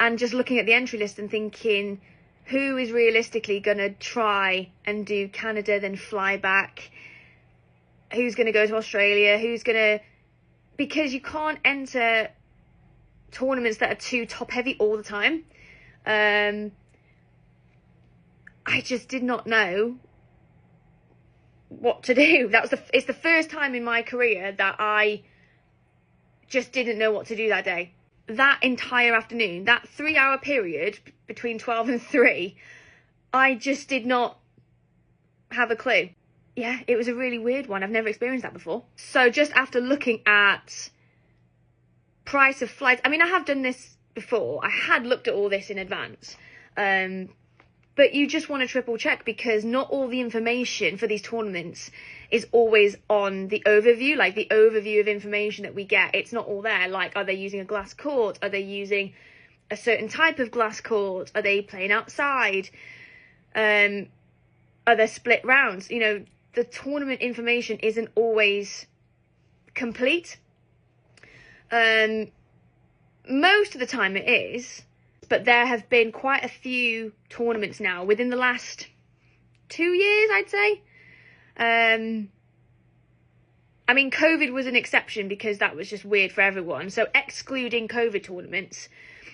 and just looking at the entry list and thinking, who is realistically going to try and do Canada, then fly back? Who's going to go to Australia? Because you can't enter tournaments that are too top heavy all the time. I just did not know what to do. It's the first time in my career that I just didn't know what to do that day. That entire afternoon, that 3-hour period between 12 and 3, I just did not have a clue. Yeah, it was a really weird one. I've never experienced that before. So just after looking at price of flights, I mean, I have done this before. I had looked at all this in advance. But you just want to triple check, because not all the information for these tournaments is always on the overview, like the overview of information that we get. It's not all there. Like, are they using a glass court? Are they using a certain type of glass court? Are they playing outside? Are there split rounds? You know, the tournament information isn't always complete. Most of the time it is. But there have been quite a few tournaments now within the last 2 years, I'd say. I mean, COVID was an exception because that was just weird for everyone. So excluding COVID tournaments,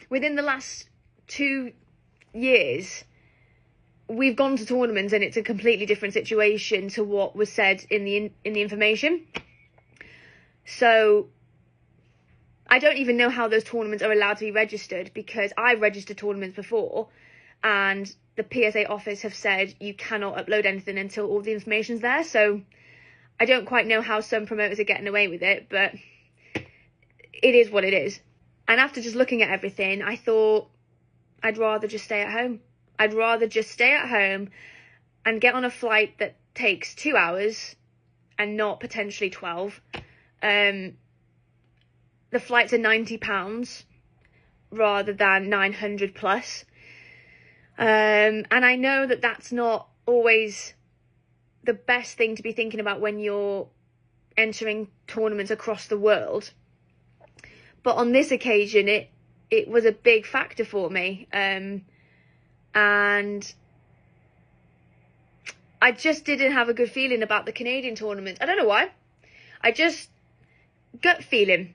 within the last 2 years, we've gone to tournaments and it's a completely different situation to what was said in the information. So I don't even know how those tournaments are allowed to be registered, because I've registered tournaments before and the PSA office have said you cannot upload anything until all the information's there. So I don't quite know how some promoters are getting away with it, but it is what it is. And after just looking at everything, I thought I'd rather just stay at home. I'd rather just stay at home and get on a flight that takes 2 hours and not potentially 12. The flights are £90 rather than 900 plus. And I know that that's not always the best thing to be thinking about when you're entering tournaments across the world. But on this occasion, it was a big factor for me. And I just didn't have a good feeling about the Canadian tournament. I don't know why. I just, gut feeling.